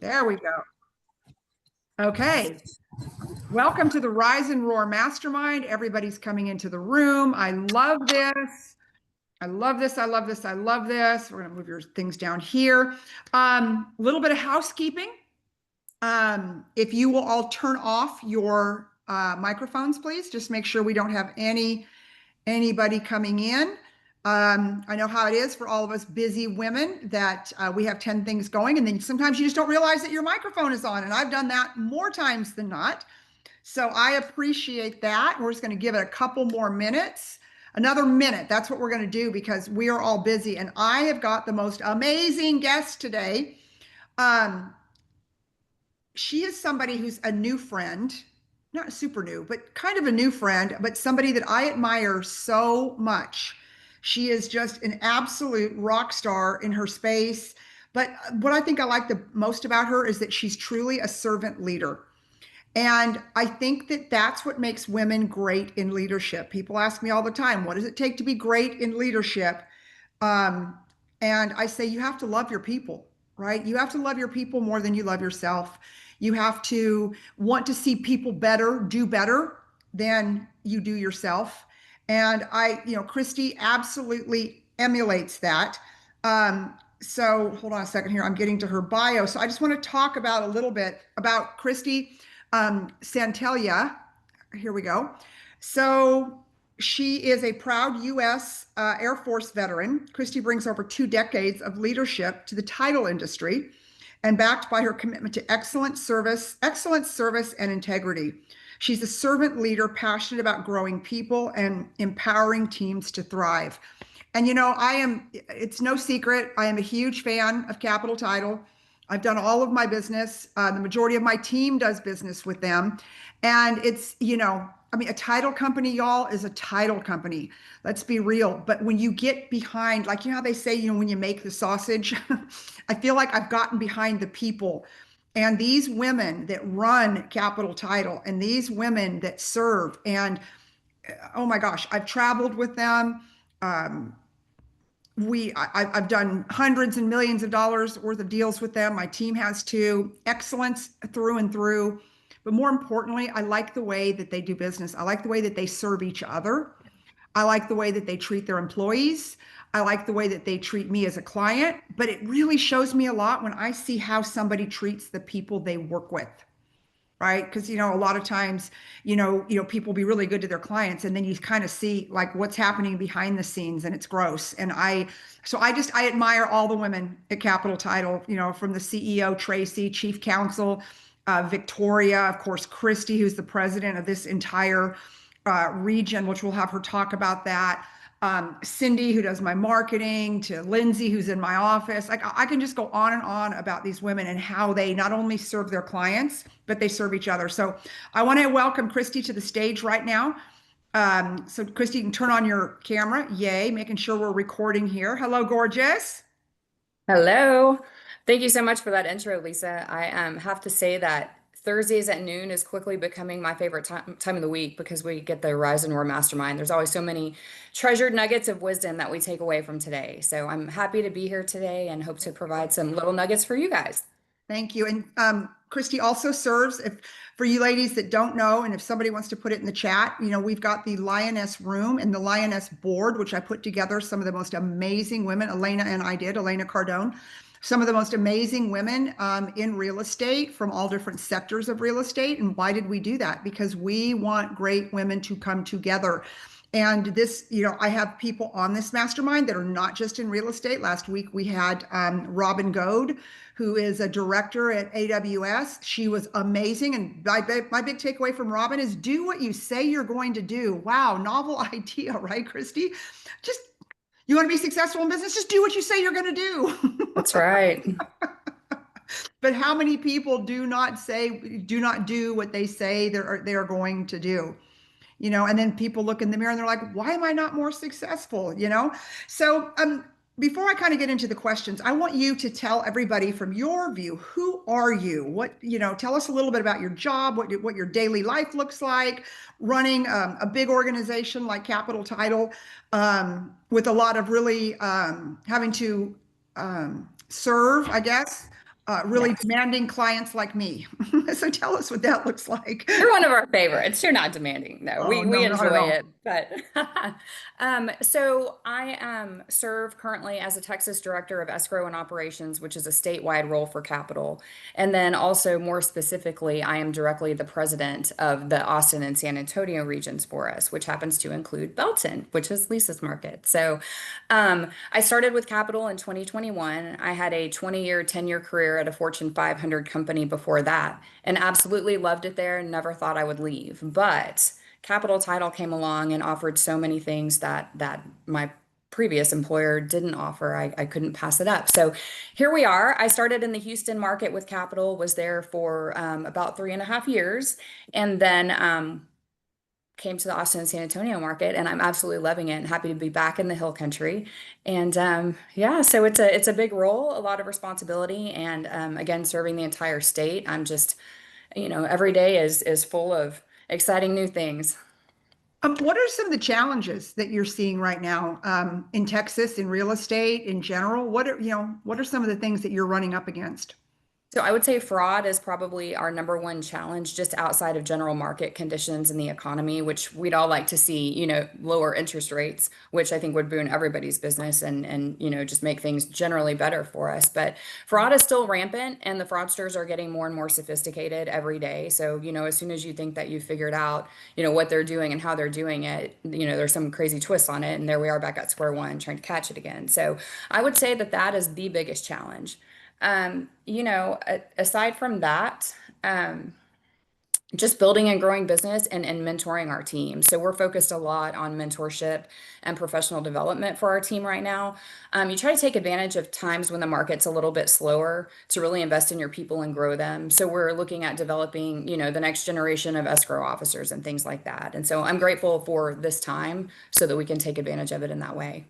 There we go. Okay. Welcome to the Rise and Roar Mastermind. Everybody's coming into the room. I love this. I love this. I love this. I love this. We're going to move your things down here. A little bit of housekeeping. If you will all turn off your microphones, please. Just make sure we don't have anybody coming in. I know how it is for all of us busy women that we have 10 things going, and then sometimes you just don't realize that your microphone is on. And I've done that more times than not. So I appreciate that. We're just going to give it a couple more minutes. Another minute. That's what we're going to do because we are all busy. And I have got the most amazing guest today. She is somebody who's a new friend, not super new, but kind of a new friend, but somebody that I admire so much. She is just an absolute rock star in her space. But what I think I like the most about her is that she's truly a servant leader. And I think that that's what makes women great in leadership. People ask me all the time, what does it take to be great in leadership? And I say, you have to love your people, right? You have to love your people more than you love yourself. You have to want to see people do better than you do yourself. And Kristy absolutely emulates that. So hold on a second here. I'm getting to her bio. So I just want to talk about a little bit about Kristy Santelia. Here we go. So she is a proud U.S. Air Force veteran. Kristy brings over 2 decades of leadership to the title industry and backed by her commitment to excellent service and integrity. She's a servant leader, passionate about growing people and empowering teams to thrive. And it's no secret, I am a huge fan of Capital Title. I've done all of my business. The majority of my team does business with them. And it's, a title company, y'all, is a title company. Let's be real. But when you get behind, like, how they say, when you make the sausage, I feel like I've gotten behind the people. And these women that run Capital Title and these women that serve, and oh my gosh, I've traveled with them. I've done hundreds and millions of dollars worth of deals with them. My team has too. Excellence through and through. But more importantly, I like the way that they do business. I like the way that they serve each other. I like the way that they treat their employees. I like the way that they treat me as a client. But it really shows me a lot when I see how somebody treats the people they work with. Right? Because, a lot of times, people be really good to their clients, and then you kind of see like what's happening behind the scenes, and it's gross. And I admire all the women at Capital Title, from the CEO, Tracy, Chief Counsel, Victoria, of course, Kristy, who's the president of this entire region, which we'll have her talk about that. Cindy, who does my marketing, to Lindsay, who's in my office. Like, I can just go on and on about these women and how they not only serve their clients, but they serve each other. So I want to welcome Kristy to the stage right now. So Kristy, you can turn on your camera. Yay, making sure we're recording here. Hello, gorgeous. Hello. Thank you so much for that intro, Lisa. I have to say that Thursdays at noon is quickly becoming my favorite time of the week because we get the Rise and Roar Mastermind. There's always so many treasured nuggets of wisdom that we take away from today. So I'm happy to be here today and hope to provide some little nuggets for you guys. Thank you. And Kristy also serves, for you ladies that don't know, and if somebody wants to put it in the chat, we've got the Lioness room and the Lioness board, which I put together some of the most amazing women. Elena Cardone. Some of the most amazing women in real estate from all different sectors of real estate. And why did we do that? Because we want great women to come together. And this, I have people on this mastermind that are not just in real estate. Last week, we had Robin Goad, who is a director at AWS. She was amazing. And my big takeaway from Robin is do what you say you're going to do. Wow, novel idea, right, Kristy? You want to be successful in business? Just do what you say you're going to do. That's right. But how many people do not do what they say they're going to do? And then people look in the mirror and they're like, why am I not more successful? So before I kind of get into the questions, I want you to tell everybody from your view, who are you? Tell us a little bit about your job, what your daily life looks like, running a big organization like Capital Title, with a lot of really having to serve, I guess, really Yes. demanding clients like me. So tell us what that looks like. You're one of our favorites. You're not demanding. No, Oh, we no, not at enjoy all. it. But so I serve currently as a Texas Director of Escrow and Operations, which is a statewide role for capital. And then also more specifically, I am directly the president of the Austin and San Antonio regions for us, which happens to include Belton, which is Lisa's market. So I started with capital in 2021. I had a 20-year, 10-year career at a Fortune 500 company before that and absolutely loved it there and never thought I would leave. But Capital Title came along and offered so many things that my previous employer didn't offer. I couldn't pass it up. So here we are. I started in the Houston market with Capital, was there for about 3.5 years, and then came to the Austin and San Antonio market, and I'm absolutely loving it and happy to be back in the Hill Country. And yeah, so it's a big role, a lot of responsibility, and again, serving the entire state. I'm just, every day is full of exciting new things. What are some of the challenges that you're seeing right now in Texas, in real estate in general? What are some of the things that you're running up against? So I would say fraud is probably our number one challenge, just outside of general market conditions in the economy, which we'd all like to see, lower interest rates, which I think would boon everybody's business and just make things generally better for us. But fraud is still rampant, and the fraudsters are getting more and more sophisticated every day. So, as soon as you think that you've figured out, what they're doing and how they're doing it, there's some crazy twist on it, and there we are back at square one trying to catch it again. So I would say that is the biggest challenge. Aside from that, just building and growing business and mentoring our team. So we're focused a lot on mentorship and professional development for our team right now. You try to take advantage of times when the market's a little bit slower to really invest in your people and grow them. So we're looking at developing, the next generation of escrow officers and things like that. And so I'm grateful for this time so that we can take advantage of it in that way.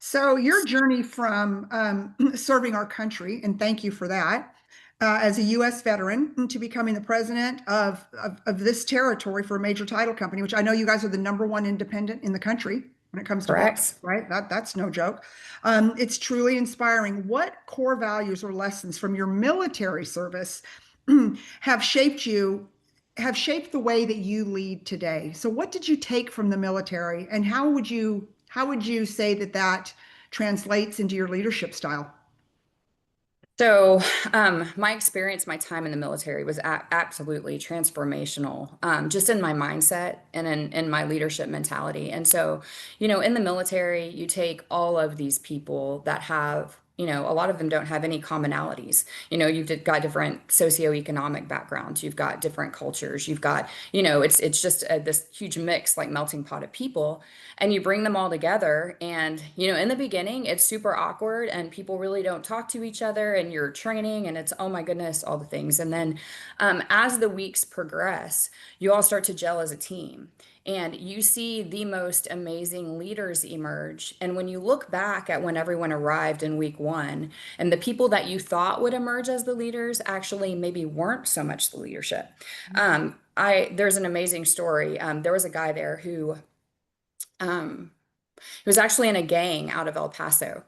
So your journey from serving our country, and thank you for that, as a U.S. veteran to becoming the president of this territory for a major title company, which I know you guys are the number one independent in the country when it comes to volume, Correct. right? That's no joke. It's truly inspiring. What core values or lessons from your military service have shaped you, have shaped the way that you lead today? So what did you take from the military, and how would you say that translates into your leadership style? So, my experience, my time in the military was absolutely transformational, just in my mindset and in my leadership mentality. And so, in the military, you take all of these people that have, a lot of them don't have any commonalities. You've got different socioeconomic backgrounds, you've got different cultures, you've got, it's just this huge mix, like melting pot of people, and you bring them all together. And, in the beginning, it's super awkward and people really don't talk to each other, and you're training and it's, oh my goodness, all the things. And then as the weeks progress, you all start to gel as a team. And you see the most amazing leaders emerge. And when you look back at when everyone arrived in week one, and the people that you thought would emerge as the leaders actually maybe weren't so much the leadership. There's an amazing story. There was a guy there who um, he was actually in a gang out of El Paso.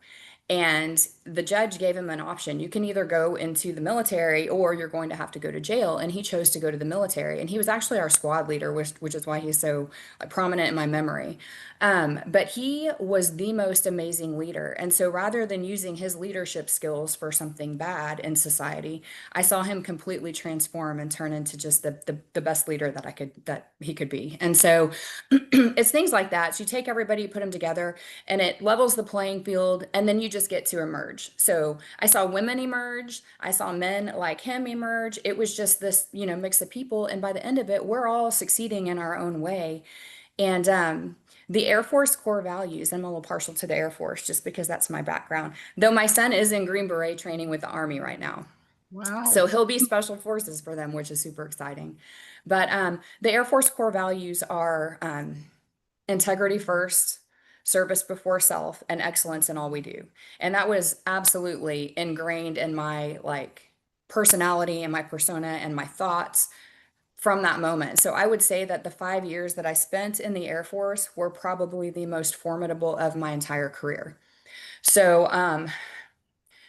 And the judge gave him an option. You can either go into the military or you're going to have to go to jail. And he chose to go to the military. And he was actually our squad leader, which is why he's so like, prominent in my memory. But he was the most amazing leader. And so rather than using his leadership skills for something bad in society, I saw him completely transform and turn into just the best leader that he could be. And so it's things like that. So you take everybody, you put them together, and it levels the playing field, and then you just get to emerge. So I saw women emerge, I saw men like him emerge. It was just this, mix of people, and by the end of it, we're all succeeding in our own way. And the Air Force core values, I'm a little partial to the Air Force just because that's my background. Though my son is in Green Beret training with the Army right now. So Wow. he'll be special forces for them, which is super exciting. But the Air Force core values are integrity first, service before self, and excellence in all we do. And that was absolutely ingrained in my personality and my persona and my thoughts from that moment. So I would say that the 5 years that I spent in the Air Force were probably the most formidable of my entire career. So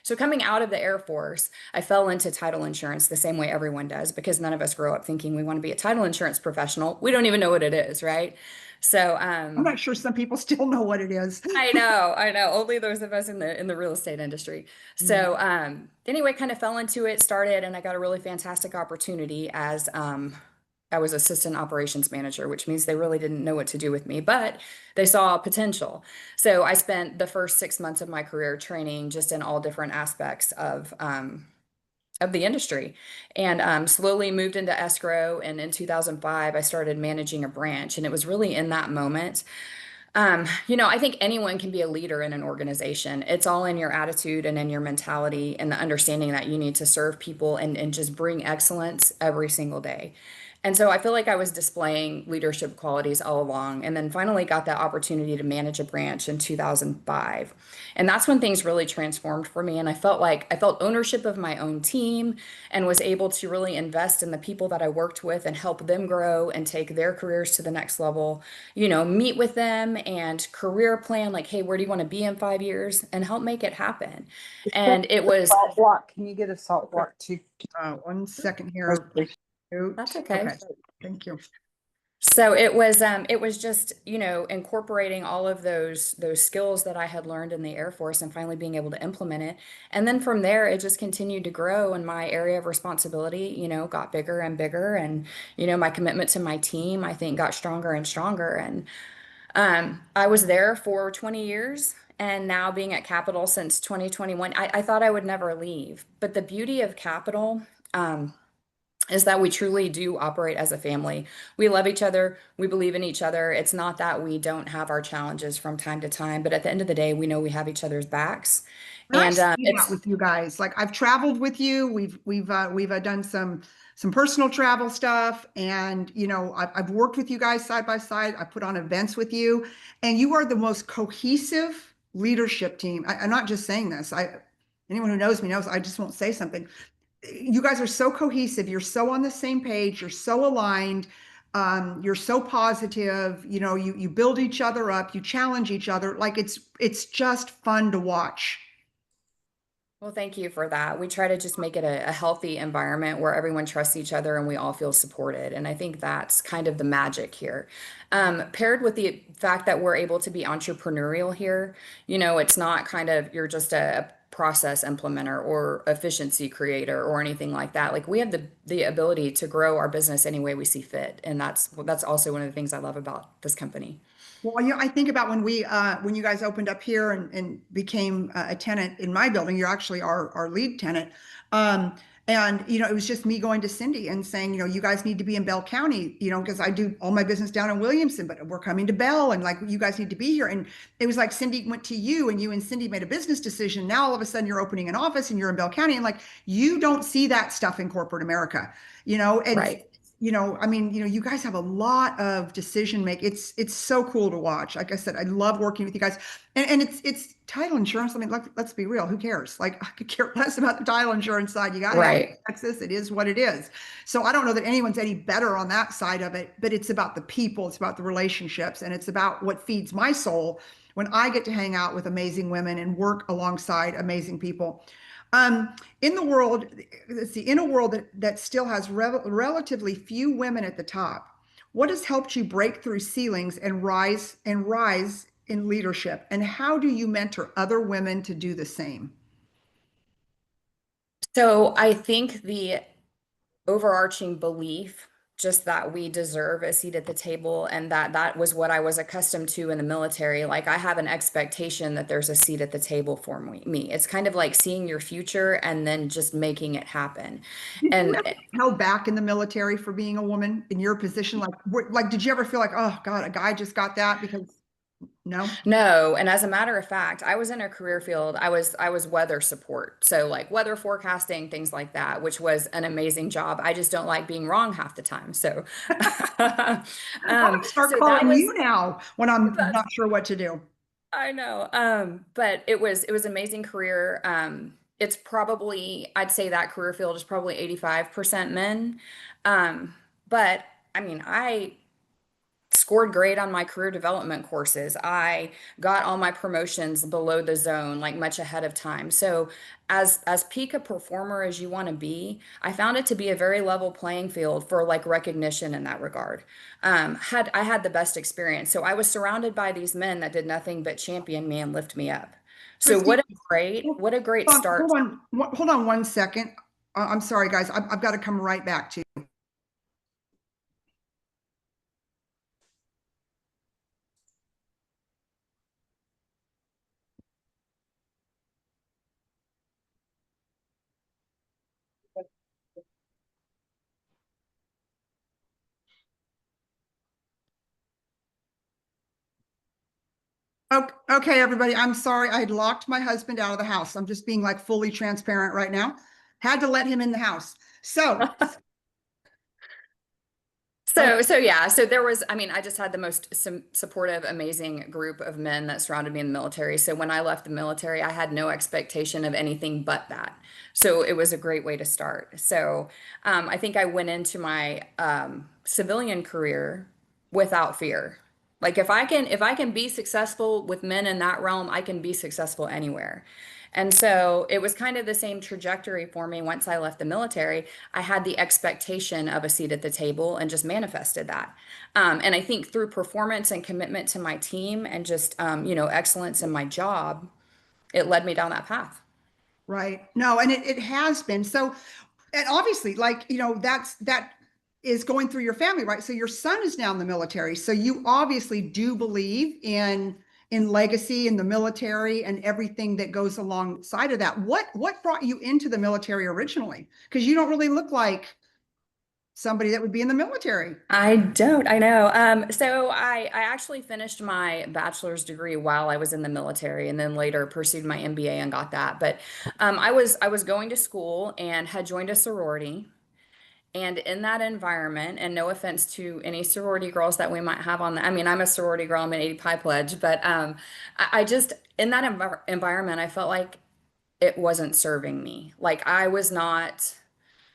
So coming out of the Air Force, I fell into title insurance the same way everyone does because none of us grow up thinking we want to be a title insurance professional. We don't even know what it is, right? So I'm not sure some people still know what it is. I know. Only those of us in the real estate industry. So anyway, kind of fell into it, started, and I got a really fantastic opportunity as I was assistant operations manager, which means they really didn't know what to do with me, but they saw potential. So I spent the first 6 months of my career training just in all different aspects of the industry and slowly moved into escrow. And in 2005, I started managing a branch. And it was really in that moment I think anyone can be a leader in an organization. It's all in your attitude and in your mentality and the understanding that you need to serve people and just bring excellence every single day. And so I feel like I was displaying leadership qualities all along, and then finally got that opportunity to manage a branch in 2005. And that's when things really transformed for me. And I felt ownership of my own team and was able to really invest in the people that I worked with and help them grow and take their careers to the next level, meet with them and career plan, like, hey, where do you want to be in 5 years and help make it happen. And it was, Salt block. Can you get a salt block too? 1 second here. that's Oops. okay. Okay. Thank you. So it was just, incorporating all of those skills that I had learned in the Air Force and finally being able to implement it. And then from there, it just continued to grow and my area of responsibility, got bigger and bigger. And, my commitment to my team, I think, got stronger and stronger. And I was there for 20 years. And now being at Capital since 2021, I thought I would never leave. But the beauty of Capital, is that we truly do operate as a family. We love each other. We believe in each other. It's not that we don't have our challenges from time to time, but at the end of the day, we know we have each other's backs. And I And see that it's with you guys. Like I've traveled with you. We've done some personal travel stuff, and I've worked with you guys side by side. I put on events with you, and you are the most cohesive leadership team. I'm not just saying this. Anyone who knows me knows I just won't say something. You guys are so cohesive. You're so on the same page. You're so aligned. You're so positive. You build each other up. You challenge each other. Like it's just fun to watch. well, thank you for that. We try to just make it a healthy environment where everyone trusts each other and we all feel supported. And I think that's kind of the magic here. Paired with the fact that we're able to be entrepreneurial here, it's not kind of you're just a process implementer or efficiency creator or anything like that. Like we have the ability to grow our business any way we see fit. And that's also one of the things I love about this company. Well, I think about when you guys opened up here and became a tenant in my building. You're actually our lead tenant. Um, and it was just me going to Cindy and saying, you guys need to be in Bell County, because I do all my business down in Williamson, but we're coming to Bell, and like you guys need to be here. And it was like Cindy went to you, and you and Cindy made a business decision. Now all of a sudden you're opening an office and you're in Bell County, and like you don't see that stuff in corporate America, and Right. I mean, you guys have a lot of decision make. It's so cool to watch. Like I said, I love working with you guys. And it's title insurance. I mean, let's be real. Who cares? Like I could care less about the title insurance side. You got to have it in Right. Texas. It is what it is. So I don't know that anyone's any better on that side of it, but it's about the people, it's about the relationships, and it's about what feeds my soul when I get to hang out with amazing women and work alongside amazing people. In the world, let's see, in a world that still has relatively few women at the top, what has helped you break through ceilings and rise in leadership? And how do you mentor other women to do the same? So I think the overarching belief just that we deserve a seat at the table and that was what I was accustomed to in the military. Like I have an expectation that there's a seat at the table for me. It's kind of like seeing your future and then just making it happen. Did you And ever get held back in the military for being a woman in your position? Like, did you ever feel like, oh God, a guy just got that? Because no. no, and as a matter of fact, I was in a career field. I was weather support. So like weather forecasting, things like that, which was an amazing job. I just don't like being wrong half the time. So I might start so that calling was you now when I'm that's not sure what to do. I know. But it was amazing career. It's probably I'd say that career field is probably 85% men. But I mean, I scored great on my career development courses. I got all my promotions below the zone, like much ahead of time. So as peak a performer as you want to be, I found it to be a very level playing field for like recognition in that regard. I had the best experience. So I was surrounded by these men that did nothing but champion me and lift me up. So Kristy, what a great hold on, start. hold on 1 second. I'm sorry, guys. I've got to come right back to you. Okay, everybody. I'm sorry. I had locked my husband out of the house. I'm just being like fully transparent right now. Had to let him in the house. So, okay. So yeah, so there was, I mean, I just had the most supportive, amazing group of men that surrounded me in the military. So when I left the military, I had no expectation of anything but that. So it was a great way to start. So I think I went into my civilian career without fear. Like if I can be successful with men in that realm, I can be successful anywhere. And so it was kind of the same trajectory for me once I left the military. I had the expectation of a seat at the table and just manifested that. And I think through performance and commitment to my team and just, excellence in my job, it led me down that path. Right. No, and it has been. So, and obviously, like, that is going through your family, right? So your son is now in the military. So you obviously do believe in legacy in the military and everything that goes alongside of that. What brought you into the military originally? Because you don't really look like somebody that would be in the military. I don't, I know. So I actually finished my bachelor's degree while I was in the military and then later pursued my MBA and got that. But I was going to school and had joined a sorority. And in that environment, and no offense to any sorority girls that we might have on the, I mean, I'm a sorority girl, I'm an 80 Pi pledge, but I just, in that environment, I felt like it wasn't serving me. Like I was not,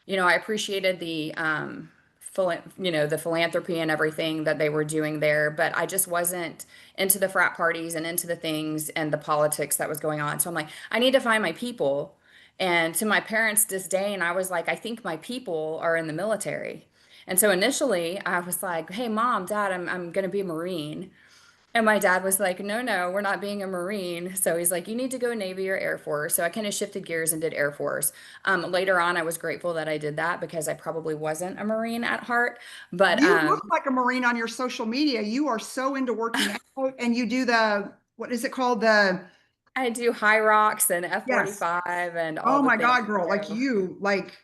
I appreciated the the philanthropy and everything that they were doing there, but I just wasn't into the frat parties and into the things and the politics that was going on. So I'm like, I need to find my people. And to my parents' disdain, I was like, I think my people are in the military. And so initially I was like, hey, mom, dad, I'm going to be a Marine. And my dad was like, no, no, we're not being a Marine. So he's like, you need to go Navy or Air Force. So I kind of shifted gears and did Air Force. Later on, I was grateful that I did that because I probably wasn't a Marine at heart. But You look like a Marine on your social media. You are so into working out and you do what is it called? I do high rocks and Yes. F-45 and all Oh the my things. God, girl, So,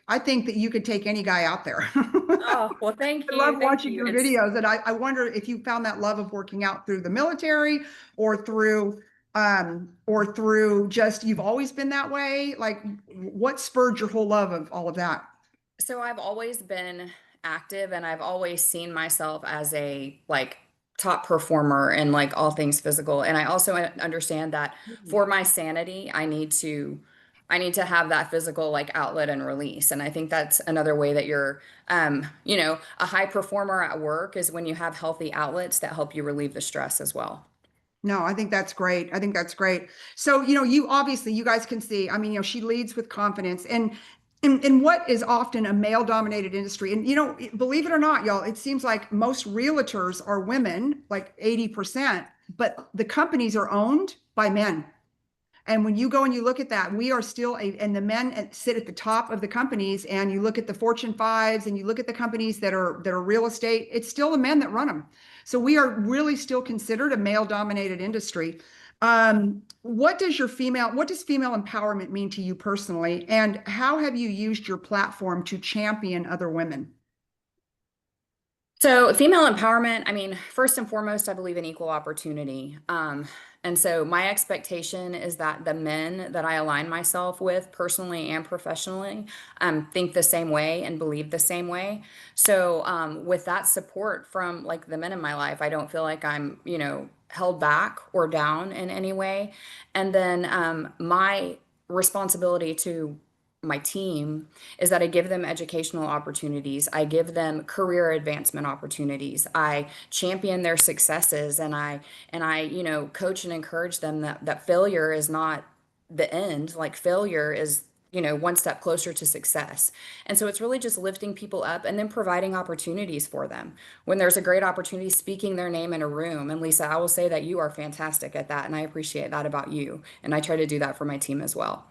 I think that you could take any guy out there. oh, well, thank I love you. Thank watching you. your videos, and I wonder if you found that love of working out through the military or through just you've always been that way. Like, what spurred your whole love of all of that? So I've always been active and I've always seen myself as a like top performer in like all things physical. And I also understand that for my sanity, I need to have that physical like outlet and release. And I think that's another way that you're a high performer at work is when you have healthy outlets that help you relieve the stress as well. No, I think that's great. I think that's great. So, you guys can see, I mean, she leads with confidence and in what is often a male dominated industry. And, believe it or not, y'all, it seems like most realtors are women, like 80%, but the companies are owned by men. And when you go and you look at that, we are still and the men sit at the top of the companies. And you look at the Fortune fives, and you look at the companies that are real estate. It's still the men that run them. So we are really still considered a male-dominated industry. What does female empowerment mean to you personally? And how have you used your platform to champion other women? So, female empowerment, I mean, first and foremost, I believe in equal opportunity. And so, my expectation is that the men that I align myself with personally and professionally think the same way and believe the same way. So, with that support from like the men in my life, I don't feel like I'm, held back or down in any way. And then my responsibility to my team is that I give them educational opportunities. I give them career advancement opportunities. I champion their successes, and I, coach and encourage them that failure is not the end. Like failure is, one step closer to success. And so it's really just lifting people up and then providing opportunities for them. When there's a great opportunity, speaking their name in a room. And Lisa, I will say that you are fantastic at that. And I appreciate that about you. And I try to do that for my team as well.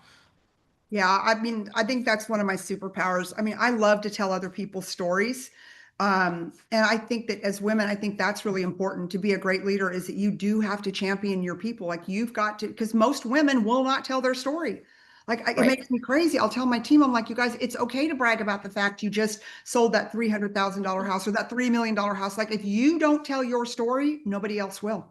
Yeah, I mean, I think that's one of my superpowers. I mean, I love to tell other people's stories. And I think that as women, I think that's really important to be a great leader is that you do have to champion your people. Like you've got to, because most women will not tell their story. Like it Right. makes me crazy. I'll tell my team, I'm like, you guys, it's okay to brag about the fact you just sold that $300,000 house or that $3 million house. Like if you don't tell your story, nobody else will.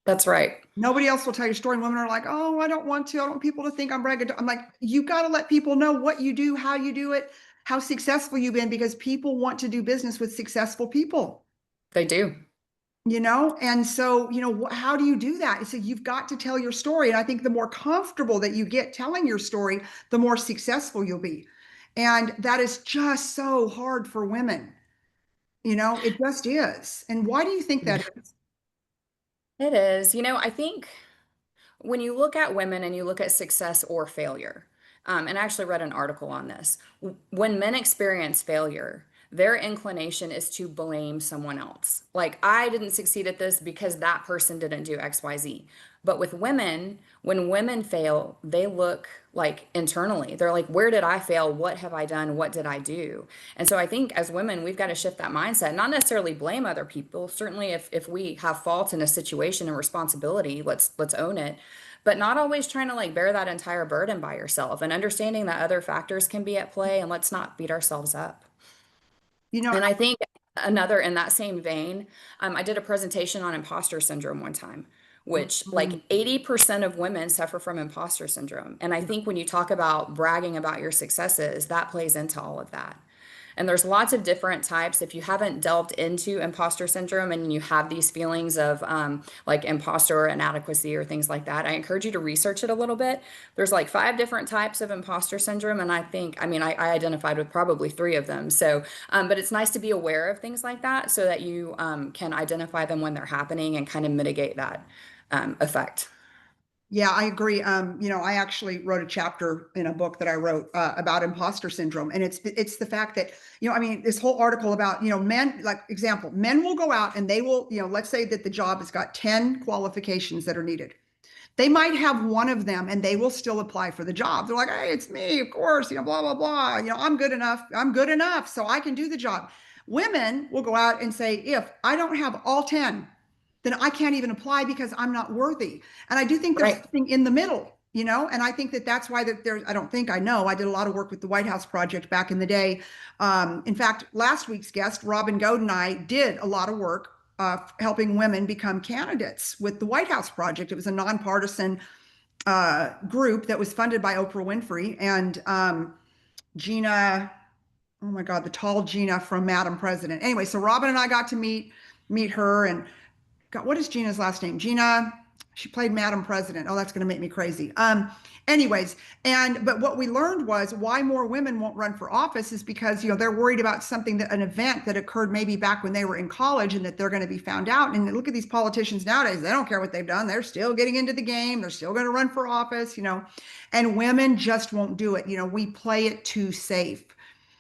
That's right. Nobody else will tell your story. And women are like, oh, I don't want to. I don't want people to think I'm bragging. I'm like, you got to let people know what you do, how you do it, how successful you've been, because people want to do business with successful people, They do. And so, how do you do that? So you've got to tell your story. And I think the more comfortable that you get telling your story, the more successful you'll be. And that is just so hard for women. It just is. And why do you think that is? It is. I think when you look at women and you look at success or failure, and I actually read an article on this, when men experience failure, their inclination is to blame someone else. Like, I didn't succeed at this because that person didn't do XYZ. But with women, when women fail, they look like internally. They're like, where did I fail? What have I done? What did I do? And so I think as women, we've got to shift that mindset, not necessarily blame other people. Certainly if we have fault in a situation and responsibility, let's own it. But not always trying to like bear that entire burden by yourself and understanding that other factors can be at play, and let's not beat ourselves up. You know, And I think another in that same vein, I did a presentation on imposter syndrome one time, which like 80% of women suffer from imposter syndrome. And I think when you talk about bragging about your successes, that plays into all of that. And there's lots of different types. If you haven't delved into imposter syndrome and you have these feelings of like imposter inadequacy or things like that, I encourage you to research it a little bit. There's like 5 different types of imposter syndrome. And I identified with probably 3 of them. So, but it's nice to be aware of things like that so that you can identify them when they're happening and kind of mitigate that effect. Yeah, I agree. I actually wrote a chapter in a book that I wrote about imposter syndrome, and it's the fact that this whole article about men, like example, men will go out and they will let's say that the job has got 10 qualifications that are needed. They might have one of them and they will still apply for the job. They're like, hey, it's me, of course, blah blah blah. I'm good enough. I'm good enough, so I can do the job. Women will go out and say, if I don't have all 10, then I can't even apply because I'm not worthy. And I do think there's Right. something in the middle, and I think that that's why that there's, I don't think I know, I did a lot of work with the White House Project back in the day. In fact, last week's guest, Robin Goad, and I did a lot of work helping women become candidates with the White House Project. It was a nonpartisan group that was funded by Oprah Winfrey and Gina, oh my God, the tall Gina from Madam President. Anyway, so Robin and I got to meet her, and God, what is Gina's last name? Gina, she played Madam President. Oh, that's going to make me crazy. Anyways, but what we learned was why more women won't run for office is because they're worried about something an event that occurred maybe back when they were in college and that they're going to be found out. And look at these politicians nowadays; they don't care what they've done; they're still getting into the game. They're still going to run for office, And women just won't do it. We play it too safe.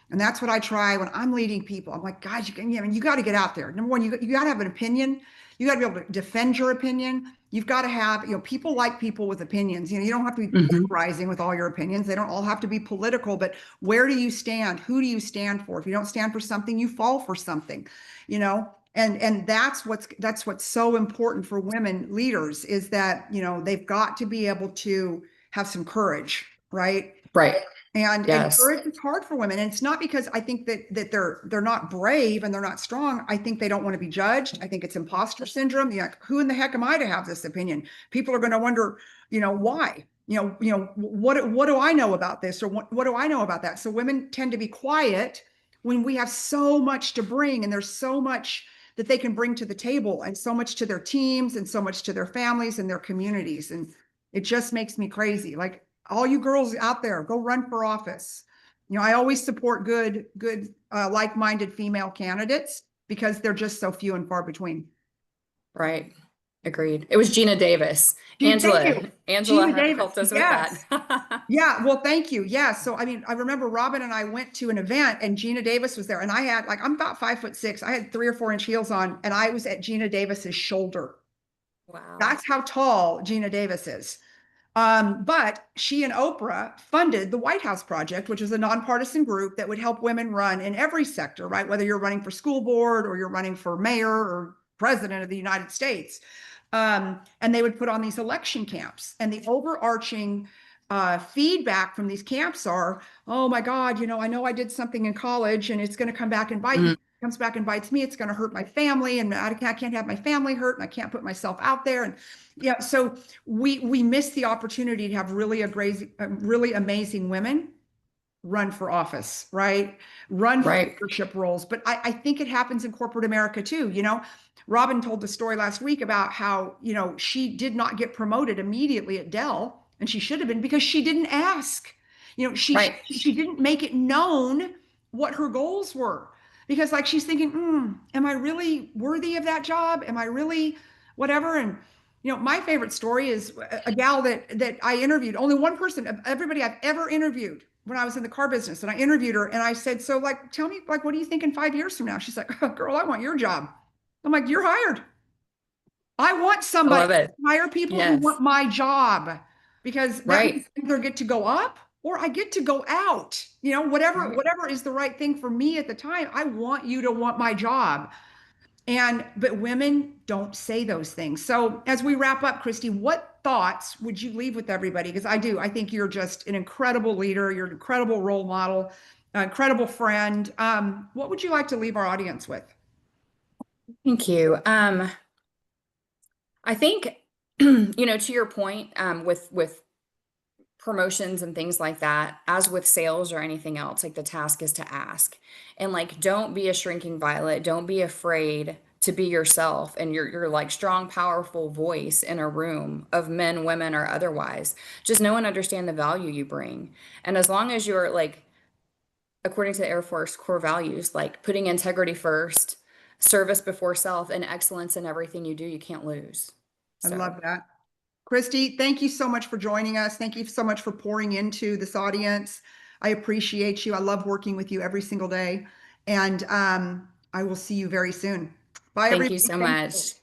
And that's what I try when I'm leading people. I'm like, guys, you got to get out there. Number one, you got to have an opinion. You got to be able to defend your opinion. You've got to have, people like people with opinions. You don't have to be Mhm. polarizing with all your opinions. They don't all have to be political, but where do you stand? Who do you stand for? If you don't stand for something, you fall for something, and that's what's so important for women leaders is that, they've got to be able to have some courage, right? Right. And Yes. courage is hard for women. And it's not because I think that they're not brave and they're not strong. I think they don't want to be judged. I think it's imposter syndrome. Who in the heck am I to have this opinion? People are going to wonder, why? What do I know about this, or what do I know about that? So women tend to be quiet when we have so much to bring, and there's so much that they can bring to the table, and so much to their teams, and so much to their families and their communities. And it just makes me crazy. Like, all you girls out there, go run for office. You know, I always support good, like-minded female candidates because they're just so few and far between. Right. Agreed. It was Gina Davis. Thank you. Angela Gina Davis. helped us with Yes. that. Yeah, well, thank you. Yeah. So, I mean, I remember Robin and I went to an event and Gina Davis was there and I had I'm about 5'6". I had 3 or 4 inch heels on and I was at Gina Davis's shoulder. Wow. That's how tall Gina Davis is. But she and Oprah funded the White House Project, which is a nonpartisan group that would help women run in every sector, right? Whether you're running for school board or you're running for mayor or president of the United States. And they would put on these election camps. And the overarching feedback from these camps are, oh my God, you know I did something in college and it's going to come back and bite me. Comes back and bites me, it's going to hurt my family, and I can't have my family hurt, and I can't put myself out there. And yeah, so we miss the opportunity to have really amazing women run for office, right? Run for leadership roles. But I think it happens in corporate America too. You know, Robin told the story last week about how, you know, she did not get promoted immediately at Dell, and she should have been because she didn't ask. You know, she didn't make it known what her goals were. Because like she's thinking, am I really worthy of that job? Am I really whatever? And you know, my favorite story is a gal that I interviewed, only one person of everybody I've ever interviewed when I was in the car business. And I interviewed her and I said, so like, tell me, like, what do you think in 5 years from now? She's like, oh, girl, I want your job. I'm like, you're hired. I want somebody to hire people who want my job because that means I either get to go up or I get to go out, you know, whatever is the right thing for me at the time. I want you to want my job. But women don't say those things. So as we wrap up, Kristy, what thoughts would you leave with everybody? Because I think you're just an incredible leader. You're an incredible role model, an incredible friend. What would you like to leave our audience with? Thank you. I think, you know, to your point, with promotions and things like that, as with sales or anything else, like the task is to ask. And like, don't be a shrinking violet. Don't be afraid to be yourself and your like strong, powerful voice in a room of men, women, or otherwise. Just know and understand the value you bring. And as long as you're like, according to the Air Force core values, like putting integrity first, service before self, and excellence in everything you do, you can't lose. I love that. Kristy, thank you so much for joining us. Thank you so much for pouring into this audience. I appreciate you. I love working with you every single day. And I will see you very soon. Bye, everybody. Thank you so much.